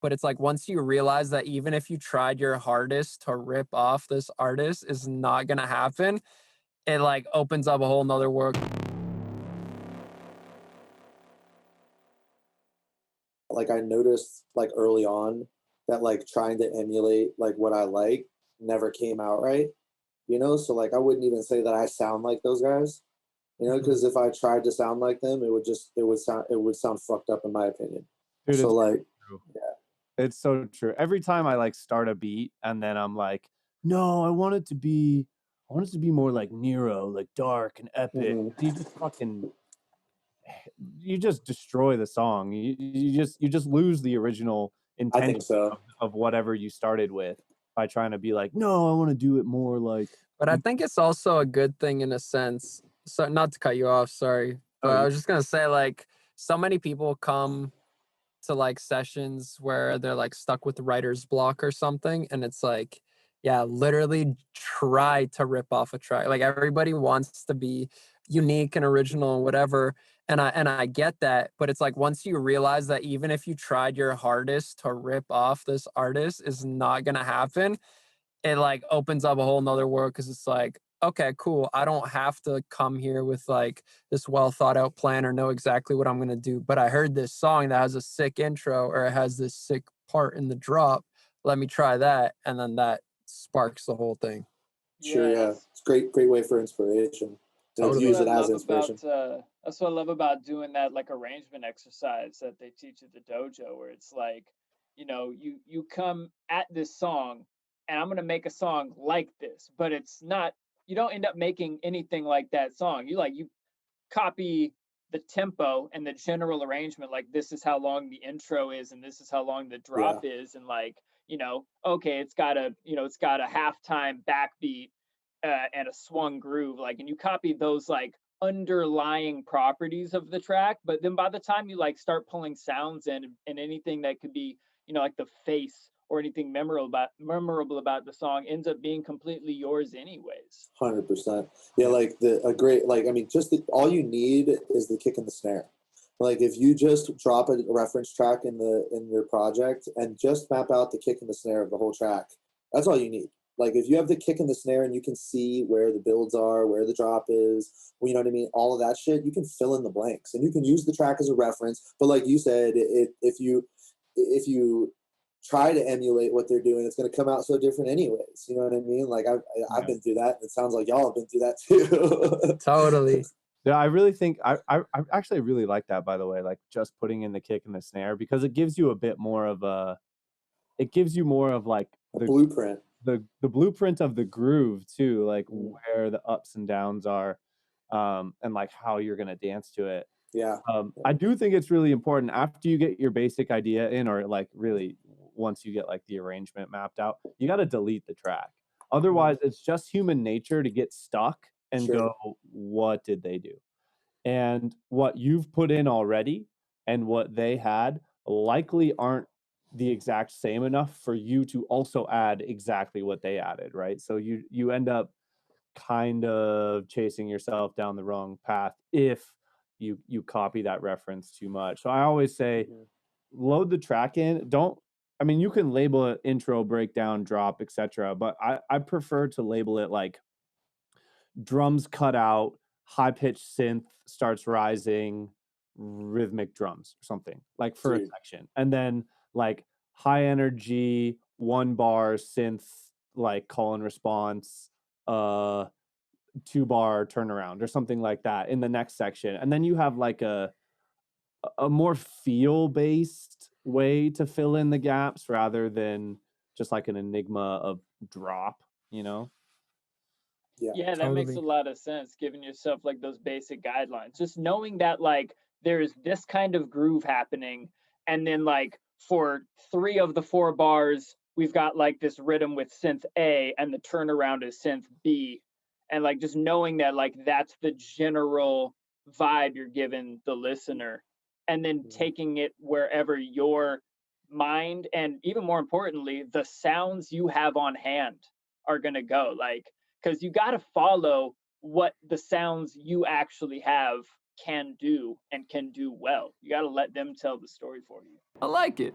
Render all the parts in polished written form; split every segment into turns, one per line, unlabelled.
but it's like once you realize that even if you tried your hardest to rip off this artist is not gonna happen, it like opens up a whole nother world.
Like I noticed like early on that like trying to emulate like what I like never came out right, you know? So like I wouldn't even say that I sound like those guys, you know, because if I tried to sound like them, it would sound fucked up in my opinion.
Dude,
so
it's
like
true.
yeah.
It's so true. Every time I like start a beat and then I'm like, no, I want it to be more like Nero, like dark and epic. You just destroy the song. You just lose the original
I
intention
think so.
of whatever you started with by trying to be like, no, I want to do it more like.
But I think it's also a good thing in a sense. So not to cut you off, sorry. But I was just gonna say, like, so many people come to like sessions where they're like stuck with writer's block or something, and it's like, yeah, literally try to rip off a track. Like everybody wants to be unique and original and whatever. And I get that, but it's like once you realize that even if you tried your hardest to rip off this artist is not gonna happen, it like opens up a whole nother world, because it's like, okay, cool, I don't have to come here with like this well thought out plan or know exactly what I'm going to do, but I heard this song that has a sick intro or it has this sick part in the drop, let me try that, and then that sparks the whole thing.
Sure, yeah. It's great way for inspiration.
Totally.
Use it as inspiration.
That's what I love about doing that like arrangement exercise that they teach at the dojo, where it's like, you know, you come at this song and I'm gonna make a song like this, but it's not, you don't end up making anything like that song. You copy the tempo and the general arrangement, like this is how long the intro is and this is how long the drop is, and like, you know, okay, it's got a halftime backbeat and a swung groove, like, and you copy those like underlying properties of the track, but then by the time you like start pulling sounds in and anything that could be, you know, like the face or anything memorable about the song ends up being completely yours anyways.
100%. Yeah, like all you need is the kick and the snare. Like if you just drop a reference track in your project and just map out the kick and the snare of the whole track, that's all you need. Like if you have the kick and the snare and you can see where the builds are, where the drop is, you know what I mean, all of that shit, you can fill in the blanks and you can use the track as a reference. But like you said, if you try to emulate what they're doing, it's going to come out so different anyways. You know what I mean? Like I've been through that. It sounds like y'all have been through that too.
Totally.
Yeah, I really think I actually really like that, by the way, like just putting in the kick and the snare, because it gives you a bit more of like
the blueprint.
The blueprint of the groove too, like where the ups and downs are, and like how you're gonna dance to it.
Yeah.
I do think it's really important after you get your basic idea in, or like really once you get like the arrangement mapped out, you got to delete the track. Otherwise, it's just human nature to get stuck and go, what did they do? And what you've put in already and what they had likely aren't the exact same enough for you to also add exactly what they added, right? So you end up kind of chasing yourself down the wrong path if you copy that reference too much. So I always say, load the track in. You can label it intro, breakdown, drop, etc. But I prefer to label it like drums cut out, high-pitched synth starts rising, rhythmic drums or something, like for a section. And then like high energy, 1 bar synth, like call and response, 2 bar turnaround or something like that in the next section. And then you have like a more feel-based way to fill in the gaps rather than just like an enigma of drop, you know?
Yeah, that makes a lot of sense, giving yourself like those basic guidelines. Just knowing that like there's this kind of groove happening, and then like for 3 of the 4 bars, we've got like this rhythm with synth A and the turnaround is synth B. And like just knowing that like that's the general vibe you're giving the listener, and then taking it wherever your mind and even more importantly, the sounds you have on hand are gonna go. Like, because you got to follow what the sounds you actually have can do and can do well. You got to let them tell the story for you.
I like it.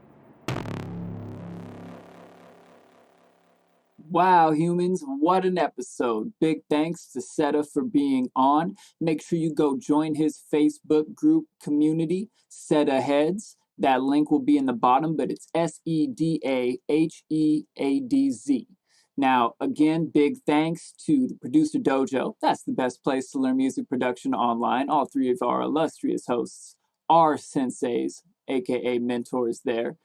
Wow, humans, what an episode. Big thanks to SEDA for being on. Make sure you go join his Facebook group community, SEDA Heads. That link will be in the bottom, but it's SEDAHEADZ. Now, again, big thanks to the Producer Dojo. That's the best place to learn music production online. All three of our illustrious hosts are senseis, aka mentors there.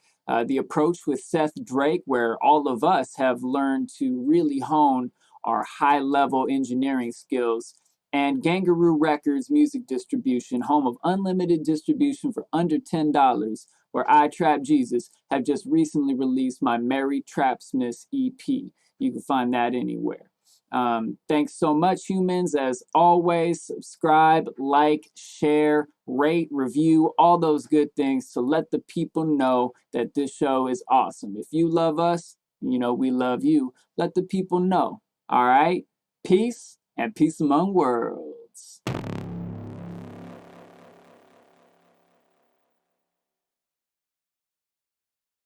The approach with Seth Drake, where all of us have learned to really hone our high level engineering skills, and Gvngaroo Records music distribution, home of unlimited distribution for under $10, where I Trap Jesus have just recently released my Merry Trapsmith EP. You can find that anywhere. Thanks so much, humans. As always, subscribe, like, share, rate, review, all those good things to let the people know that this show is awesome. If you love us, you know we love you. Let the people know. All right? Peace and peace among worlds.